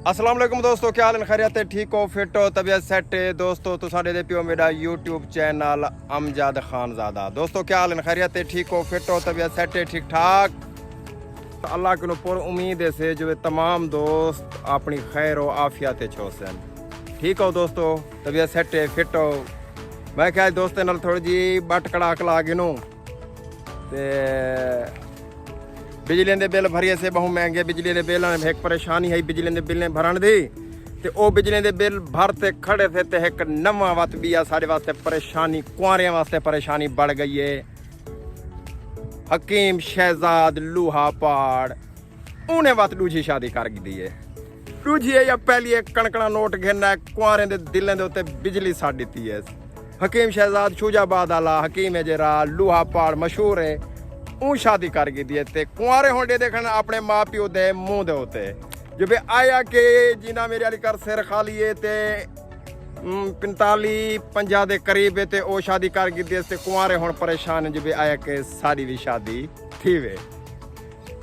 अस्सलाम वालेकुम दोस्तों, क्या हाल है? खैरियत है? ठीक हो, फिट हो, तबीयत सेट है? दोस्तों तो साढ़े दे पियो मेरा यूट्यूब चैनल अमजद खानजादा। दोस्तों क्या हाल है? खैरियत है? ठीक हो, फिट हो, तबीयत सेट है? ठीक ठाक। तो अल्लाह के पुर उम्मीद है से जो तमाम दोस्त अपनी खैर व आफियत छोसन। ठीक हो दोस्तों, तबीयत सेट है, फिट हो। मैं क्या दोस्तें नाल थोड़ी जी बट कड़ाक ला गिनूँ ते बिजली के बिल भरिए से बहु महंगे बिजली के बिल एक परेशानी है बिजली के बिल भरन दी ते ओ बिजली के बिल भरते खड़े थे ते एक नवा वत भी आ साढ़े वास्ते परेशानी, कुआरियां वास्ते परेशानी बढ़ गई है। हकीम शहजाद लूहा पहाड़ उन्हें वत दूजी शादी कर दी है। दूजी है या पहली एक कणकना नोट घेरना है कुआरे के दिलों के उत्ते बिजली साड़ दी है। हकीम शहजाद शूजाबाद आला हकीम है जरा लूहा पहाड़ मशहूर है, ऊ शादी कर दी है। कुआरे होंडे देखना अपने माँ प्यो दे मुंह दे होते जो भी आया के जिन्ना मेरे वाली कर सिर खाली है ते 45-50 के करीब है ते ओ शादी कर दी है। कुआरे हों परेशान जो भी आया के सारी भी शादी थी वे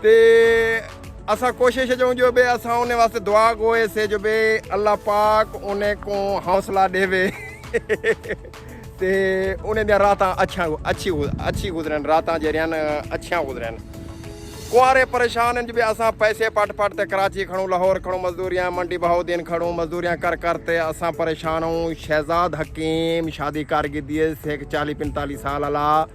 ते असा कोशिश जो जो भी असा उन्हें वास्ते दुआ गोए से जो भी अल्लाह पाक उन्हें को हौसला देवे ते उन्हें दियां रातां अच्छी गुजरन, रातां जेरियां अच्छियां गुजरन। कुआरे परेशान हैं जो भी असा पैसे पट ते कराची खड़ूं, लाहौर खड़ूं, मजदूरियां मंडी बहाउद्दीन खड़ूं, मजदूरियां कर ते असा परेशान हूँ। शहजाद हकीम शादी कर दी है 40-45 साल आला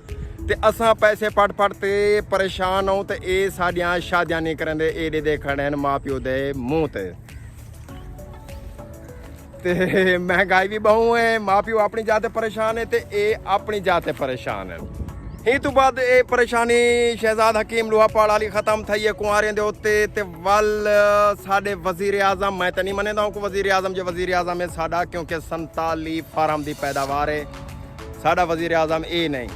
ते असा पैसे पट ते परेशान हूँ। ते ये साडियां शादियां नहीं करेंदे, एडे दे खड़े हैं माँ प्यो दे मुँह ते महंगाई भी बहु है। माँ प्यो अपनी जाते परेशान है ते ये अपनी जाते परेशान है। ही तो बाद ये परेशानी शहजाद हकीम लोहा पहाड़ वाली खत्म थी है कुआरे दे उत्ते ते वल साडे वजीर आजम, मैं तो नहीं मनदा हूँ कि वजीर आजम जो वजीर आजम है साडा, क्योंकि 47 फार्म की पैदावार है। साडा वजीर आजम ये नहीं,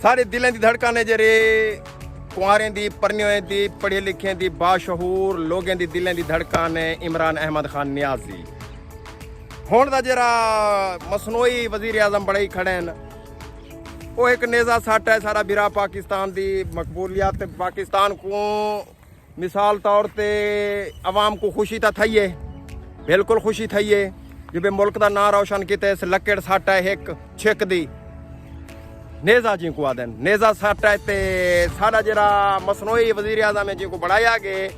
सारे दिलें की धड़कन है जेरे कुआरें दी, परनियों दी, पढ़े लिखे दी, बाशहूर लोगों की दिलें की धड़कन है इमरान अहमद खान नियाजी। हुण दा जरा मसनूई वजीर आजम बड़े ही खड़े हैं। वो एक नेज़ा सट है सारा बिरा पाकिस्तान दी मकबूलियत पाकिस्तान को मिसाल तौर ते अवाम को खुशी तो थी है, बिल्कुल खुशी थी है जो भी मुल्क का नाम रोशन किते। इस लकड़ सट है एक छिक दी नेज़ा जी को आदन नेज़ा सट है ते सारा जरा मसनूई वजीर आजम है जी को बढ़ाया गए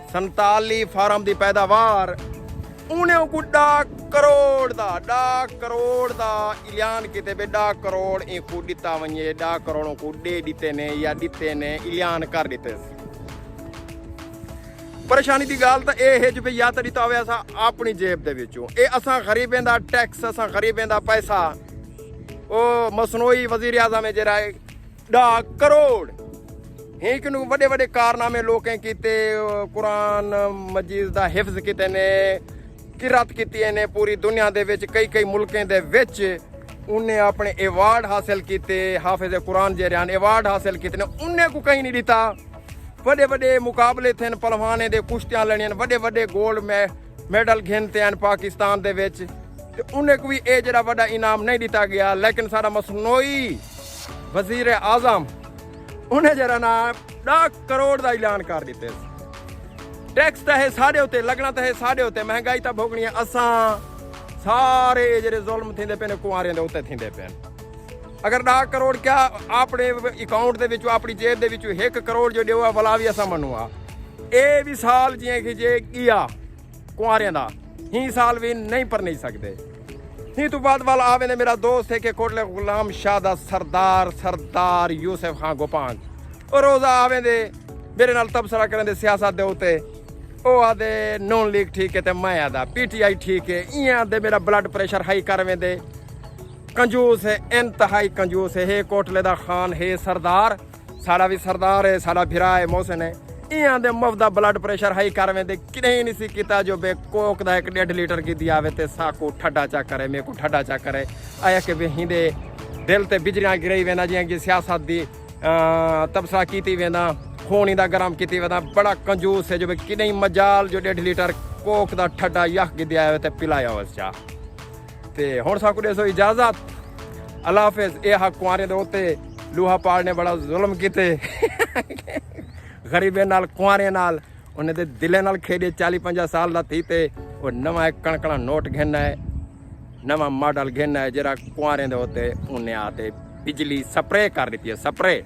47 फार्म की पैदावार उन्हें को 10 करोड़ दा ऐलान किते बे 10 करोड़ इनको दिता वने, 10 करोड़ों को दे दिते ने या दिते ने ऐलान कर दिते। परेशानी की गल तो यह है जो भी या तो दिता हुआ असा अपनी जेब दे विचों, ये असा गरीबें दा टैक्स, असा गरीबें दा पैसा ओ मसनूई वजीर आजम है जरा 10 करोड़ एक बड़े बड़े कारनामे लोकें किते, कुरान मजीद दा हिफ्ज किते ने, किरत की ने पूरी दुनिया दे विच कई मुल्कें दे विच उन्हें अपने अवार्ड हासिल किए। हाफिज कुरान जेरियान अवार्ड हासिल किए ने, उन्हें को कहीं नहीं दिता। बड़े बड़े मुकाबले थे पहलवाने दे, कुश्तियां लड़ियां, बड़े गोल्ड मेडल घेनते हैं पाकिस्तान दे विच ते उन्हें को भी ये जरा बड़ा इनाम नहीं दिता गया। लेकिन सारा मसनूई वजीर आजम उन्हें जरा ना 10 करोड़ का ऐलान कर दिते। टैक्स तो है साढ़े उत्ते, लगना तो है साढ़े उत्ते, महंगाई तो भोगनी है असा सारे जेरे जुल्म थींदे पे ने कुआरियां दे उत्ते थींदे पे। अगर 10 करोड़ क्या अपने अकाउंट दे विचों अपनी जेब दे विचों 1 करोड़ जो देवा भला भी असा मनुआ ये भी साल जियां कि जे किया कुआरियां दा ही साल भी नहीं पर नहीं सकते। ही तो बाद वाला आवे ने मेरा दोस्त है कि कोटले गुलाम शाह दा सरदार यूसुफ खान गोपांग और रोजा आवे दे मेरे नाल तबसरा करें दे सियासत दे उत्ते। ओ आदे नॉन लीग ठीक है ते मैं आदा PTI ठीक है, इयां दे मेरा ब्लड प्रेशर हाई करवे दे। कंजूस है, इंतहाई कंजूस है। हे कोटले दा खान है सरदार, साड़ा भी सरदार है, साड़ा भिरा है मोहसिन है। इयां दे मफदा ब्लड प्रेशर हाई करवे दे किने नहीं सी किता जो बे कोक दा 1.5 लीटर की दिया वे ते साको ठड्डा चा करे, मेरे को ठड्डा चा करे आया के वे हिंदे दिल ते बिजलियां गिरई वेना जियां कि सियासत दी तबसरा कीती वेना, खूनी दा गरम की वदा। बड़ा कंजूस है जो कि नहीं मजाल जो 1.5 लीटर कोक दा ठड्डा यख गी दिया ते पिलाया उस चा ते हुण साकू देसो इजाजत। अल्लाह हाफिज। ये हक कुआरे दे उत्ते लूहा पहाड़ ने बड़ा जुल्म किते गरीबे नाल कुआरे नाल ਉਹਨੇ ਤੇ ਦਿਲੇ ਨਾਲ ਖੇਡੇ 40-50 ਸਾਲ ਦਾ ਥੀ ਤੇ ਉਹ ਨਵਾਂ ਇੱਕ ਕਣਕਣਾ ਨੋਟ घेना है ਨਵਾਂ ਮਾਡਲ घेना है ਜਿਹੜਾ ਕੁਆਰਿਆਂ ਦੇ ਉੱਤੇ ਉਹਨੇ ਆ ਤੇ ਬਿਜਲੀ ਸਪਰੇ ਕਰ ਦਿੱਤੀ ਹੈ ਸਪਰੇ।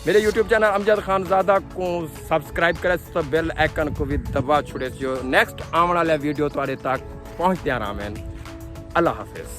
मेरे YouTube चैनल अमजद खानजादा को सब्सक्राइब करें तो बेल आइकन को भी दबा छोड़े जो नेक्स्ट आने वाला वीडियो तुम्हारे तक पहुँचते रहा। अल्लाह हाफिज।